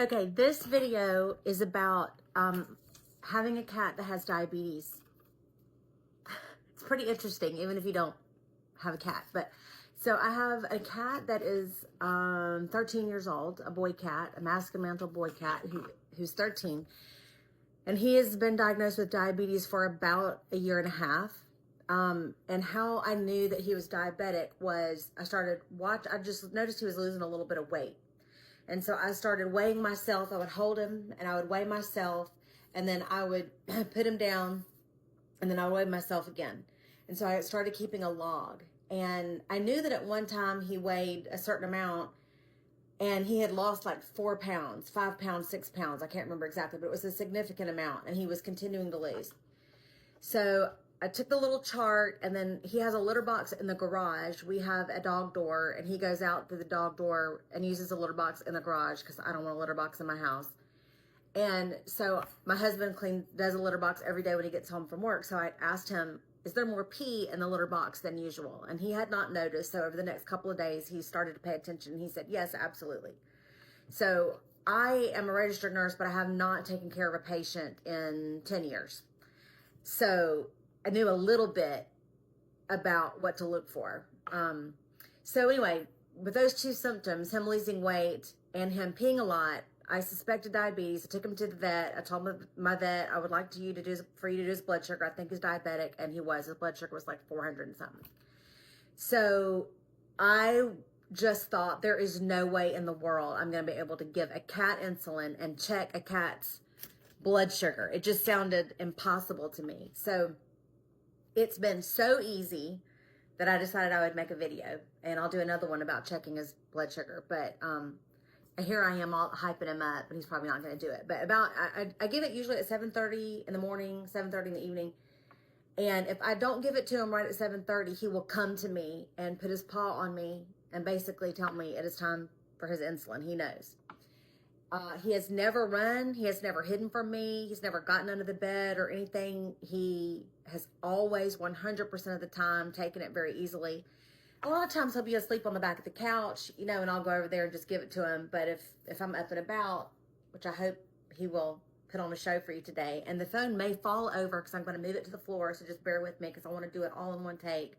Okay, this video is about having a cat that has diabetes. It's pretty interesting, even if you don't have a cat. But so I have a cat that is 13 years old, a boy cat, a masculine mantle boy cat who's 13. And he has been diagnosed with diabetes for about a year and a half. And how I knew that he was diabetic was I just noticed he was losing a little bit of weight. And so I started weighing myself. I would hold him and I would weigh myself, and then I would put him down, and then I would weigh myself again. And so I started keeping a log, and I knew that at one time he weighed a certain amount, and he had lost like 4 pounds, 5 pounds, 6 pounds. I can't remember exactly, but it was a significant amount, and he was continuing to lose. So I took the little chart, and then he has a litter box in the garage. We have a dog door, and he goes out through the dog door and uses a litter box in the garage because I don't want a litter box in my house. And so my husband does a litter box every day when he gets home from work. So I asked him, is there more pee in the litter box than usual? And he had not noticed. So over the next couple of days, he started to pay attention. He said, yes, absolutely. So I am a registered nurse, but I have not taken care of a patient in 10 years. So I knew a little bit about what to look for. So anyway, with those two symptoms, him losing weight and him peeing a lot, I suspected diabetes. I took him to the vet. I told my vet I would like for you to do his blood sugar. I think he's diabetic, and he was. His blood sugar was like 400 and something. So I just thought there is no way in the world I'm going to be able to give a cat insulin and check a cat's blood sugar. It just sounded impossible to me. So it's been so easy that I decided I would make a video, and I'll do another one about checking his blood sugar. But here I am all hyping him up, but he's probably not going to do it. But I give it usually at 7:30 in the morning, 7:30 in the evening. And if I don't give it to him right at 7:30, he will come to me and put his paw on me and basically tell me it is time for his insulin. He knows. He has never run. He has never hidden from me. He's never gotten under the bed or anything. He has always 100% of the time taken it very easily. A lot of times he'll be asleep on the back of the couch, and I'll go over there and just give it to him. But if I'm up and about, which I hope he will put on a show for you today, and the phone may fall over because I'm going to move it to the floor, so just bear with me because I want to do it all in one take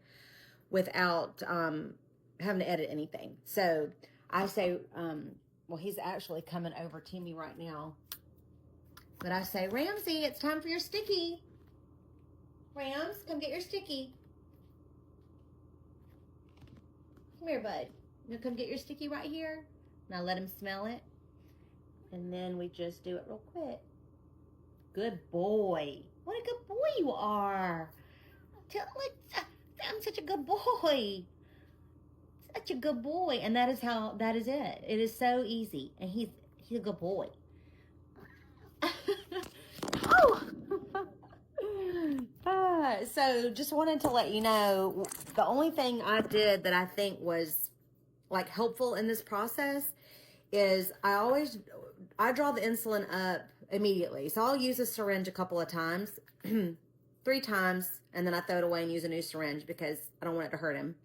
without having to edit anything. So I say, well, he's actually coming over to me right now. But I say, Ramsey, it's time for your sticky. Rams, come get your sticky. Come here, bud. You come get your sticky right here. Now let him smell it. And then we just do it real quick. Good boy. What a good boy you are. I'm such a good boy. Such a good boy. And that is it. It is so easy. And he's a good boy. So just wanted to let you know, the only thing I did that I think was like helpful in this process is I draw the insulin up immediately. So I'll use a syringe a couple of times, 3 times, and then I throw it away and use a new syringe because I don't want it to hurt him.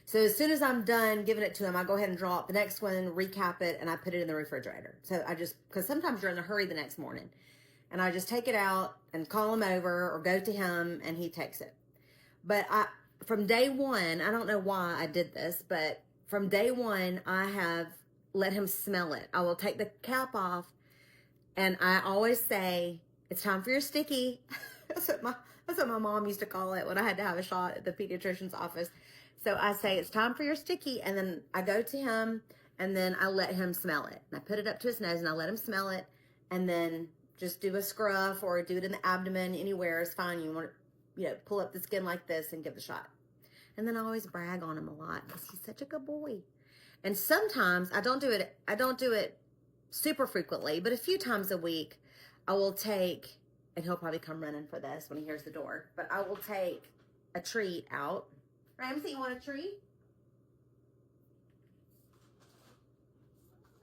So as soon as I'm done giving it to him, I go ahead and draw up the next one, recap it, and I put it in the refrigerator. So because sometimes you're in a hurry the next morning, and I just take it out and call him over or go to him and he takes it. But from day one, I don't know why I did this, but from day one, I have let him smell it. I will take the cap off, and I always say, it's time for your sticky. That's what my mom used to call it when I had to have a shot at the pediatrician's office. So I say, it's time for your sticky. And then I go to him, and then I let him smell it. And I put it up to his nose, and I let him smell it. And then just do a scruff or do it in the abdomen. Anywhere is fine. You want to, pull up the skin like this and give the shot. And then I always brag on him a lot because he's such a good boy. And sometimes I don't do it super frequently, but a few times a week I will take, and he'll probably come running for this when he hears the door, but I will take a treat out. Ramsey, you want a treat?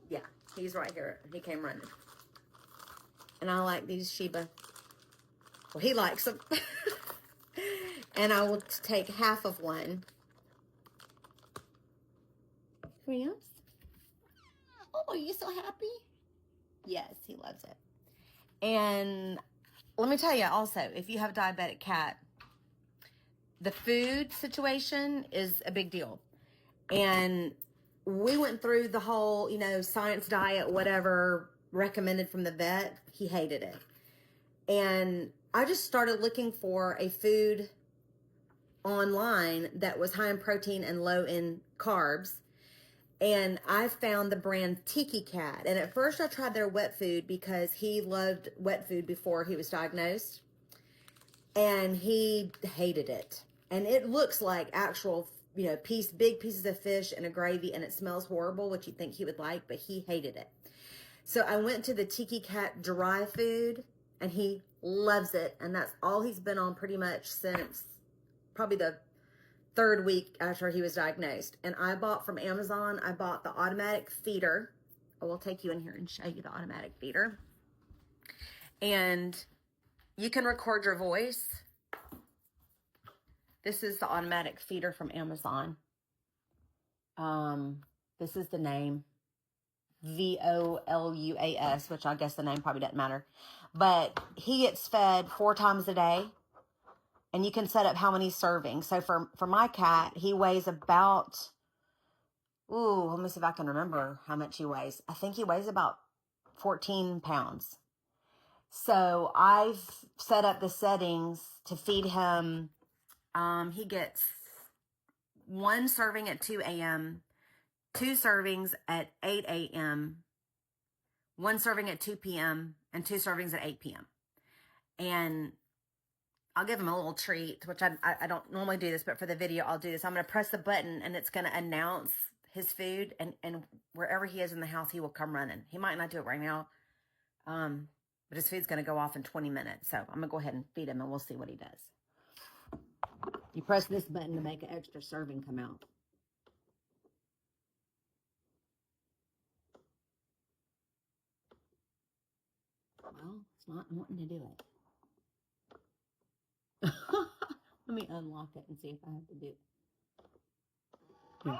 Yeah, he's right here. He came running. And I like these Sheba. Well, he likes them. And I will take half of one. Rams? Oh, Are you so happy? Yes, he loves it. And let me tell you also, if you have a diabetic cat, the food situation is a big deal. And we went through the whole, science diet, whatever, recommended from the vet. He hated it. And I just started looking for a food online that was high in protein and low in carbs. And I found the brand Tiki Cat. And at first I tried their wet food because he loved wet food before he was diagnosed. And he hated it. And it looks like actual, big pieces of fish and a gravy, and it smells horrible, which you'd think he would like, but he hated it. So I went to the Tiki Cat dry food, and he loves it. And that's all he's been on pretty much since probably the 3rd week after he was diagnosed. And I bought from Amazon, I bought the automatic feeder. I will take you in here and show you the automatic feeder. And you can record your voice. This is the automatic feeder from Amazon. This is the name. VOLUAS, which I guess the name probably doesn't matter. But he gets fed 4 times a day. And you can set up how many servings. So for my cat, he weighs about, let me see if I can remember how much he weighs. I think he weighs about 14 pounds. So I've set up the settings to feed him. He gets 1 serving at 2 a.m., 2 servings at 8 a.m., 1 serving at 2 p.m., and 2 servings at 8 p.m. And I'll give him a little treat, which I don't normally do this, but for the video, I'll do this. I'm going to press the button, and it's going to announce his food, and wherever he is in the house, he will come running. He might not do it right now, but his food's going to go off in 20 minutes. So I'm going to go ahead and feed him, and we'll see what he does. You press this button to make an extra serving come out. Well, it's not wanting to do it. Let me unlock it and see if I have to do it. Yeah.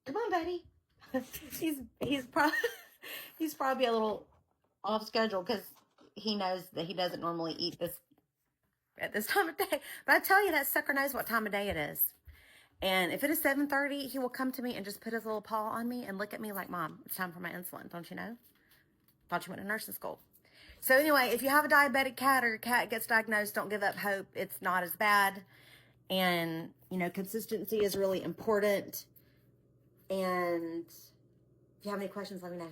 Come on, buddy. he's probably a little off schedule because he knows that he doesn't normally eat this at this time of day. But I tell you, that sucker knows what time of day it is. And if it is 7:30, he will come to me and just put his little paw on me and look at me like, Mom, it's time for my insulin. Don't you know? Thought you went to nursing school. So anyway, if you have a diabetic cat or your cat gets diagnosed, don't give up hope. It's not as bad. And, consistency is really important. And if you have any questions, let me know.